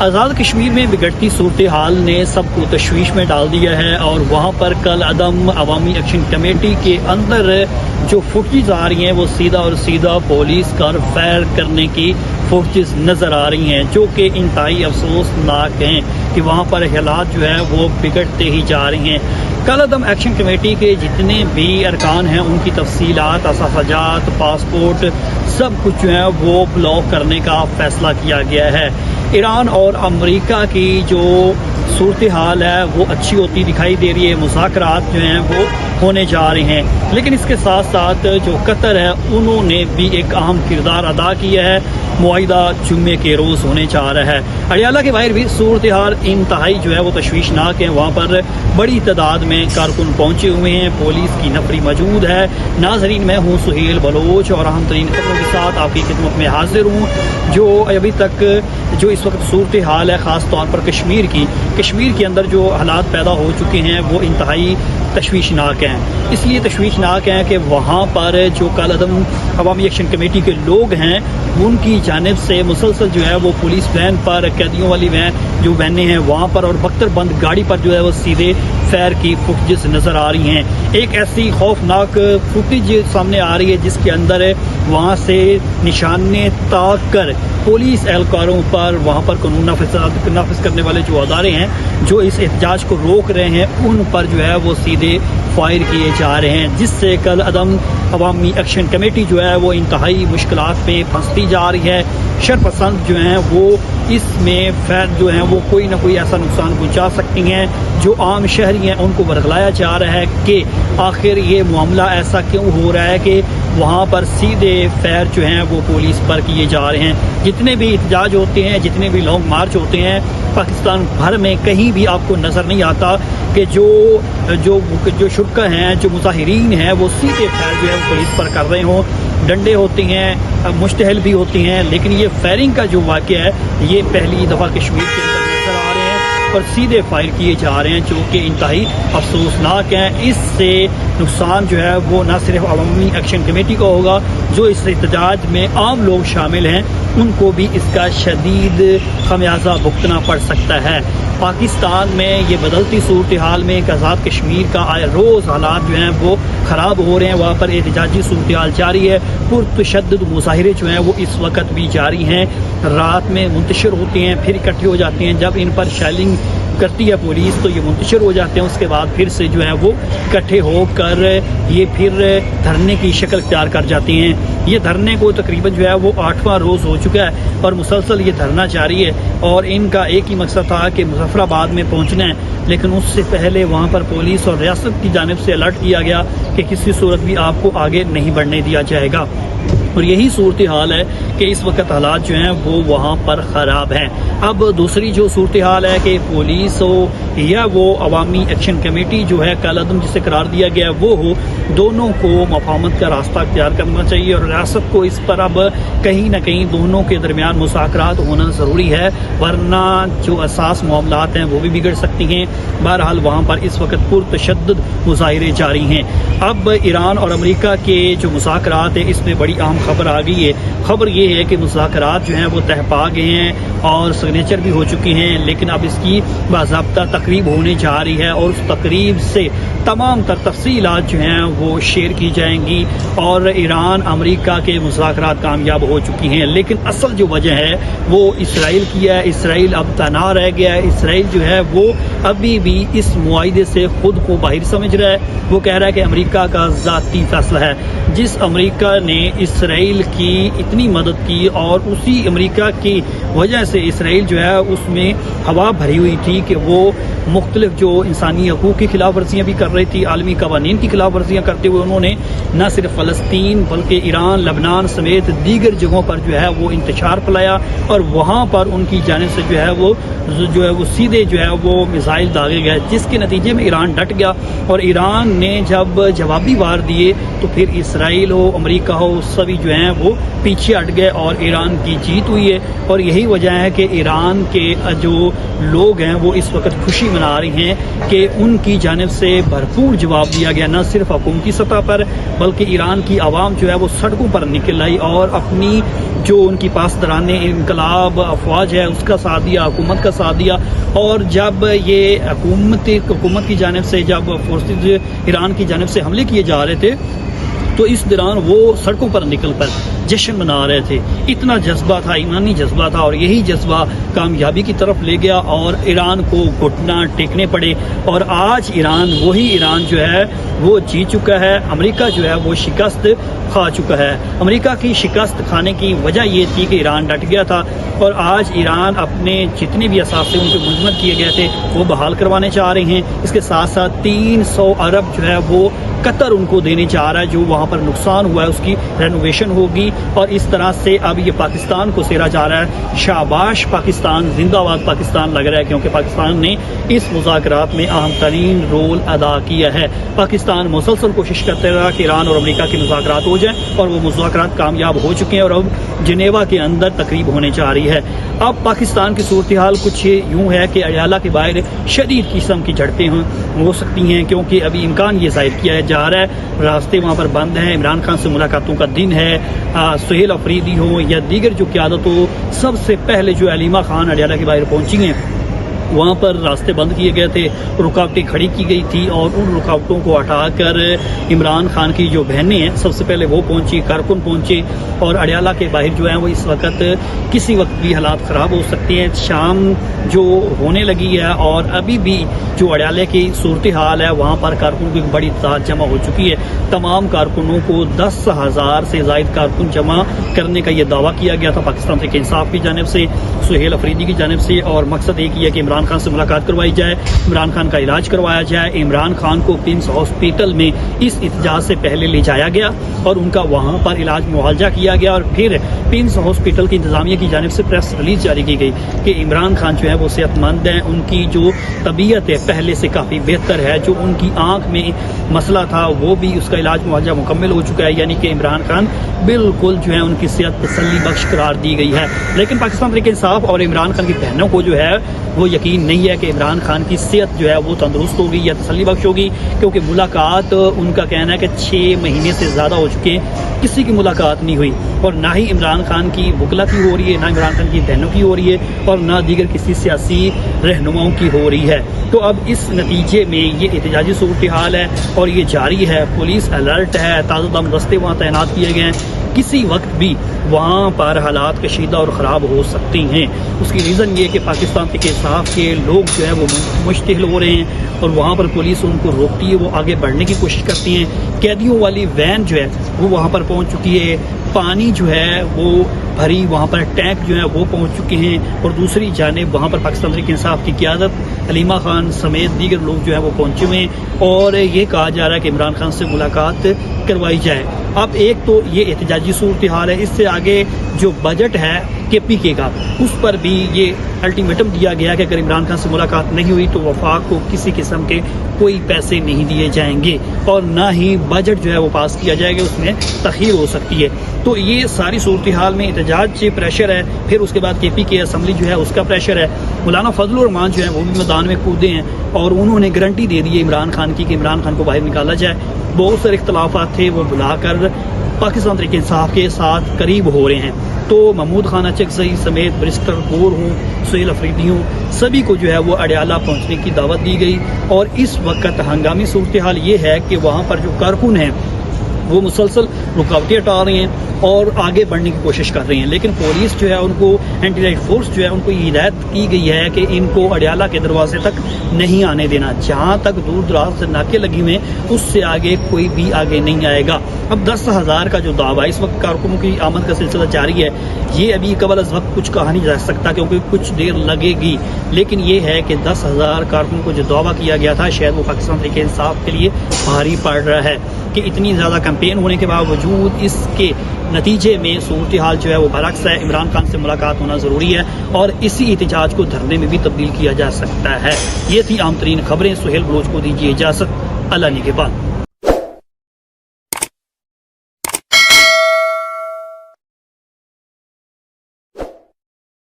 آزاد کشمیر میں بگڑتی صورتحال نے سب کو تشویش میں ڈال دیا ہے اور وہاں پر کل عدم عوامی ایکشن کمیٹی کے اندر جو فوٹیج آ رہی ہیں وہ سیدھا اور سیدھا پولیس کا فائر کرنے کی فوٹیج نظر آ رہی ہیں، جو کہ انتہائی افسوسناک ہیں کہ وہاں پر حالات جو ہے وہ بگڑتے ہی جا رہے ہیں۔ کل عدم ایکشن کمیٹی کے جتنے بھی ارکان ہیں ان کی تفصیلات، اصافجات، پاسپورٹ سب کچھ جو ہے وہ بلاک کرنے کا فیصلہ کیا گیا ہے۔ ایران اور امریکہ کی جو صورتحال ہے وہ اچھی ہوتی دکھائی دے رہی ہے، مذاکرات جو ہیں وہ ہونے جا رہے ہیں، لیکن اس کے ساتھ ساتھ جو قطر ہے انہوں نے بھی ایک اہم کردار ادا کیا ہے۔ معاہدہ جمعے کے روز ہونے جا رہا ہے۔ اڈیالہ کے باہر بھی صورتحال انتہائی جو ہے وہ تشویشناک ہے، وہاں پر بڑی تعداد میں کارکن پہنچے ہوئے ہیں، پولیس کی نفری موجود ہے۔ ناظرین، میں ہوں سہیل بلوچ اور اہم ترین خبروں کے ساتھ آپ کی خدمت میں حاضر ہوں۔ جو ابھی تک جو اس وقت صورتحال ہے، خاص طور پر کشمیر کے اندر جو حالات پیدا ہو چکے ہیں وہ انتہائی تشویشناک ہیں۔ اس لیے تشویشناک ہیں کہ وہاں پر جو کل عدم عوامی ایکشن کمیٹی کے لوگ ہیں ان کی جانب سے مسلسل جو ہے وہ پولیس وین پر، قیدیوں والی وین جو وینیں ہیں وہاں پر اور بختر بند گاڑی پر جو ہے وہ سیدھے فائر کی فوٹیجز نظر آ رہی ہیں۔ ایک ایسی خوفناک فوٹیج سامنے آ رہی ہے جس کے اندر وہاں سے نشانے تاک کر پولیس اہلکاروں پر، وہاں پر قانون نافذ کرنے والے جو ادارے ہیں جو اس احتجاج کو روک رہے ہیں ان پر جو ہے وہ سیدھے فائر کیے جا رہے ہیں، جس سے کل عدم عوامی ایکشن کمیٹی جو ہے وہ انتہائی مشکلات میں پھنستی جا رہی ہے۔ شرپسند جو ہیں وہ اس میں فائر جو ہیں وہ کوئی نہ کوئی ایسا نقصان پہنچا سکتی ہیں۔ جو عام شہری ہیں ان کو ورغلایا جا رہا ہے کہ آخر یہ معاملہ ایسا کیوں ہو رہا ہے کہ وہاں پر سیدھے فائر جو ہیں وہ پولیس پر کیے جا رہے ہیں۔ جتنے بھی احتجاج ہوتے ہیں، جتنے بھی لانگ مارچ ہوتے ہیں پاکستان بھر میں، کہیں بھی آپ کو نظر نہیں آتا کہ جو شرکا ہیں، جو مظاہرین ہیں وہ سیدھے فائر جو ہے پولیس پر کر رہے ہوں۔ ڈنڈے ہوتے ہیں، مشتعل بھی ہوتی ہیں، لیکن یہ فائرنگ کا جو واقعہ ہے یہ پہلی دفعہ کشمیر کے اندر نظر آ رہے ہیں اور سیدھے فائر کیے جا رہے ہیں، جو کہ انتہائی افسوسناک ہیں۔ اس سے نقصان جو ہے وہ نہ صرف عوامی ایکشن کمیٹی کو ہوگا، جو اس احتجاج میں عام لوگ شامل ہیں ان کو بھی اس کا شدید خمیازہ بھگتنا پڑ سکتا ہے۔ پاکستان میں یہ بدلتی صورتحال میں ایک آزاد کشمیر کا آئے روز حالات جو ہیں وہ خراب ہو رہے ہیں، وہاں پر احتجاجی صورتحال جاری ہے، پرتشدد مظاہرے جو ہیں وہ اس وقت بھی جاری ہیں، رات میں منتشر ہوتے ہیں پھر اکٹھے ہو جاتے ہیں، جب ان پر شیلنگ کرتی ہے پولیس تو یہ منتشر ہو جاتے ہیں، اس کے بعد پھر سے جو ہے وہ اکٹھے ہو کر یہ پھر دھرنے کی شکل اختیار کر جاتی ہیں۔ یہ دھرنے کو تقریباً جو ہے وہ 8واں روز ہو چکا ہے اور مسلسل یہ دھرنا جاری ہے، اور ان کا ایک ہی مقصد تھا کہ مظفر آباد میں پہنچنا ہے، لیکن اس سے پہلے وہاں پر پولیس اور ریاست کی جانب سے الرٹ کیا گیا کہ کسی صورت بھی آپ کو آگے نہیں بڑھنے دیا جائے گا، اور یہی صورتحال ہے کہ اس وقت حالات جو ہیں وہ وہاں پر خراب ہیں۔ اب دوسری جو صورتحال ہے کہ پولیس ہو یا وہ عوامی ایکشن کمیٹی جو ہے کل عدم جسے قرار دیا گیا ہے وہ ہو، دونوں کو مفاہمت کا راستہ اختیار کرنا چاہیے، اور ریاست کو اس پر اب کہیں نہ کہیں دونوں کے درمیان مذاکرات ہونا ضروری ہے، ورنہ جو اساس معاملات ہیں وہ بھی بگڑ سکتی ہیں۔ بہرحال وہاں پر اس وقت پرتشدد مظاہرے جاری ہیں۔ اب ایران اور امریکہ کے جو مذاکرات ہیں اس میں بڑی اہم خبر آ گئی ہے۔ خبر یہ ہے کہ مذاکرات جو ہیں وہ طے پا گئے ہیں اور سگنیچر بھی ہو چکی ہیں، لیکن اب اس کی باضابطہ تقریب ہونے جا رہی ہے اور اس تقریب سے تمام تر تفصیلات جو ہیں وہ شیئر کی جائیں گی، اور ایران امریکہ کے مذاکرات کامیاب ہو چکی ہیں۔ لیکن اصل جو وجہ ہے وہ اسرائیل کی ہے۔ اسرائیل اب تنہا رہ گیا ہے۔ اسرائیل جو ہے وہ ابھی بھی اس معاہدے سے خود کو باہر سمجھ رہا ہے۔ وہ کہہ رہا ہے کہ امریکہ کا ذاتی فیصلہ ہے۔ جس امریکہ نے اسرائیل کی اتنی مدد کی اور اسی امریکہ کی وجہ سے اسرائیل جو ہے اس میں ہوا بھری ہوئی تھی کہ وہ مختلف جو انسانی حقوق کی خلاف ورزیاں بھی کر رہی تھی، عالمی قوانین کی خلاف ورزیاں کرتے ہوئے انہوں نے نہ صرف فلسطین بلکہ ایران، لبنان سمیت دیگر جگہوں پر جو ہے وہ انتشار پھیلایا، اور وہاں پر ان کی جانب سے جو ہے وہ سیدھے جو ہے وہ میزائل داغے گئے، جس کے نتیجے میں ایران ڈٹ گیا، اور ایران نے جب جوابی وار دیے تو پھر اسرائیل ہو، امریکہ ہو، سبھی جو ہیں وہ پیچھے ہٹ گئے اور ایران کی جیت ہوئی ہے، اور یہی وجہ ہے کہ ایران کے جو لوگ ہیں وہ اس وقت خوشی منا رہے ہیں کہ ان کی جانب سے بھرپور جواب دیا گیا، نہ صرف حکومتی سطح پر بلکہ ایران کی عوام جو ہے وہ سڑکوں پر نکل آئی اور اپنی جو ان کی پاسداران انقلاب افواج ہے اس کا ساتھ دیا، حکومت کا ساتھ دیا۔ اور جب یہ حکومت کی جانب سے جب فورسز ایران کی جانب سے حملے کیے جا رہے تھے تو اس دوران وہ سڑکوں پر نکل کر جشن منا رہے تھے۔ اتنا جذبہ تھا، ایمانی جذبہ تھا، اور یہی جذبہ کامیابی کی طرف لے گیا اور ایران کو گھٹنا ٹیکنے پڑے، اور آج ایران وہی ایران جو ہے وہ جیت چکا ہے۔ امریکہ جو ہے وہ شکست کھا چکا ہے۔ امریکہ کی شکست کھانے کی وجہ یہ تھی کہ ایران ڈٹ گیا تھا، اور آج ایران اپنے جتنے بھی اثاثے ان کو منظمت کیے گئے تھے وہ بحال کروانے چاہ رہے ہیں۔ اس کے ساتھ ساتھ 300 ارب جو ہے وہ قطر ان کو دینے جا رہا ہے، جو وہاں پر نقصان ہوا ہے اس کی رینوویشن ہوگی، اور اس طرح سے اب یہ پاکستان کو سیرا جا رہا ہے۔ شاباش پاکستان، زندہ باد پاکستان لگ رہا ہے، کیونکہ پاکستان نے اس مذاکرات میں اہم ترین رول ادا کیا ہے۔ پاکستان مسلسل کوشش کرتے رہا کہ ایران اور امریکہ کے مذاکرات ہو جائیں، اور وہ مذاکرات کامیاب ہو چکے ہیں، اور اب جنیوا کے اندر تقریب ہونے جا رہی ہے۔ اب پاکستان کی صورتحال کچھ یوں ہے کہ اڈیالہ کے باہر شدید قسم کی جھڑپیں ہو سکتی ہیں، کیونکہ ابھی امکان یہ ظاہر کیا جا رہا ہے راستے وہاں پر بند ہیں۔ عمران خان سے ملاقاتوں کا دن ہے، سہیل افریدی ہوں یا دیگر جو قیادت ہو، سب سے پہلے جو علیمہ خان اڈیالہ کے باہر پہنچی ہیں وہاں پر راستے بند کیے گئے تھے، رکاوٹیں کھڑی کی گئی تھی، اور ان رکاوٹوں کو ہٹا کر عمران خان کی جو بہنیں ہیں سب سے پہلے وہ پہنچی، کارکن پہنچے، اور اڈیالہ کے باہر جو ہیں وہ اس وقت کسی وقت بھی حالات خراب ہو سکتے ہیں۔ شام جو ہونے لگی ہے اور ابھی بھی جو اڈیالہ کی صورتحال ہے وہاں پر کارکنوں کی بڑی تعداد جمع ہو چکی ہے۔ تمام کارکنوں کو 10,000 سے زائد کارکن جمع کرنے کا یہ دعویٰ کیا گیا تھا پاکستان تحریک انصاف کی جانب سے، سہیل افریدی کی جانب سے، اور مقصد ایک ہی ہے کہ عمران خان سے ملاقات کروائی جائے، عمران خان کا علاج کروایا جائے۔ عمران خان کو پنس ہاسپٹل میں اس احتجاج سے پہلے لے جایا گیا اور ان کا وہاں پر علاج معالجہ کیا گیا، اور پھر پنس ہاسپٹل کی انتظامیہ کی جانب سے پریس ریلیز جاری کی گئی کہ عمران خان جو ہے وہ صحت مند ہیں، ان کی جو طبیعت ہے پہلے سے کافی بہتر ہے، جو ان کی آنکھ میں مسئلہ تھا وہ بھی اس کا علاج معالجہ مکمل ہو چکا ہے، یعنی کہ عمران خان بالکل جو ہے ان کی صحت تسلی بخش قرار دی گئی ہے۔ لیکن پاکستان تحریک انصاف اور عمران خان کی بہنوں کو جو ہے وہ یقین نہیں ہے کہ عمران خان کی صحت جو ہے وہ تندرست ہوگی یا تسلی بخش ہوگی، کیونکہ ملاقات ان کا کہنا ہے کہ 6 مہینے سے زیادہ ہو چکے ہیں، کسی کی ملاقات نہیں ہوئی، اور نہ ہی عمران خان کی وکلا کی ہو رہی ہے، نہ عمران خان کی بہنوں کی ہو رہی ہے، اور نہ دیگر کسی سیاسی رہنماؤں کی ہو رہی ہے۔ تو اب اس نتیجے میں یہ احتجاجی صورتحال ہے اور یہ جاری ہے، پولیس الرٹ ہے، تازہ دم دستے وہاں تعینات کیے گئے ہیں، کسی وقت بھی وہاں پر حالات کشیدہ اور خراب ہو سکتے ہیں۔ اس کی ریزن یہ کہ پاکستان تحریک انصاف کے لوگ جو ہے وہ مشتعل ہو رہے ہیں، اور وہاں پر پولیس ان کو روکتی ہے، وہ آگے بڑھنے کی کوشش کرتی ہیں۔ قیدیوں والی وین جو ہے وہ وہاں پر پہنچ چکی ہے، پانی جو ہے وہ بھری وہاں پر ٹینک جو ہے وہ پہنچ چکے ہیں، اور دوسری جانب وہاں پر پاکستان تحریک انصاف کی قیادت علیمہ خان سمیت دیگر لوگ جو ہیں وہ پہنچے ہوئے ہیں، اور یہ کہا جا رہا ہے کہ عمران خان سے ملاقات کروائی جائے۔ اب ایک تو یہ احتجاجی صورتحال ہے، اس سے آگے جو بجٹ ہے KPK کا اس پر بھی یہ الٹیمیٹم دیا گیا کہ اگر عمران خان سے ملاقات نہیں ہوئی تو وفاق کو کسی قسم کے کوئی پیسے نہیں دیے جائیں گے، اور نہ ہی بجٹ جو ہے وہ پاس کیا جائے گا، اس میں تاخیر ہو سکتی ہے۔ تو یہ ساری صورتحال میں احتجاج سے پریشر ہے، پھر اس کے بعد KPK اسمبلی جو ہے اس کا پریشر ہے۔ مولانا فضل الرحمان جو ہے وہ بھی میدان میں کودے ہیں، اور انہوں نے گارنٹی دے دی ہے عمران خان کی کہ عمران خان کو باہر نکالا جائے۔ بہت سارے اختلافات تھے وہ بلا کر پاکستان تحریک انصاف کے ساتھ قریب ہو رہے ہیں، تو محمود خان اچکزئی سمیت برسٹر گور ہوں، سہیل افریدی ہوں، سبھی کو جو ہے وہ اڈیالہ پہنچنے کی دعوت دی گئی، اور اس وقت ہنگامی صورتحال یہ ہے کہ وہاں پر جو کارکن ہیں وہ مسلسل رکاوٹیں ہٹا رہے ہیں اور آگے بڑھنے کی کوشش کر رہے ہیں، لیکن پولیس جو ہے ان کو، اینٹی رائٹ فورس جو ہے ان کو یہ ہدایت کی گئی ہے کہ ان کو اڈیالہ کے دروازے تک نہیں آنے دینا، جہاں تک دور دراز سے ناکے لگی ہوئے ہیں اس سے آگے کوئی بھی آگے نہیں آئے گا۔ اب 10,000 کا جو دعویٰ اس وقت کارکنوں کی آمد کا سلسلہ جاری ہے، یہ ابھی قبل از وقت کچھ کہا نہیں جا سکتا کیونکہ کچھ دیر لگے گی، لیکن یہ ہے کہ 10,000 کارکنوں کو جو دعویٰ کیا گیا تھا شاید وہ پاکستان تحریک انصاف کے لیے بھاری پڑ رہا ہے کہ اتنی زیادہ کیمپین ہونے کے باوجود اس کے نتیجے میں صورتحال جو ہے وہ برعکس ہے۔ عمران خان سے ملاقات ہونا ضروری ہے اور اسی احتجاج کو دھرنے میں بھی تبدیل کیا جا سکتا ہے۔ یہ تھی عام ترین خبریں۔ سہیل بلوچ کو دیجیے اجازت، اللہ نگہبان۔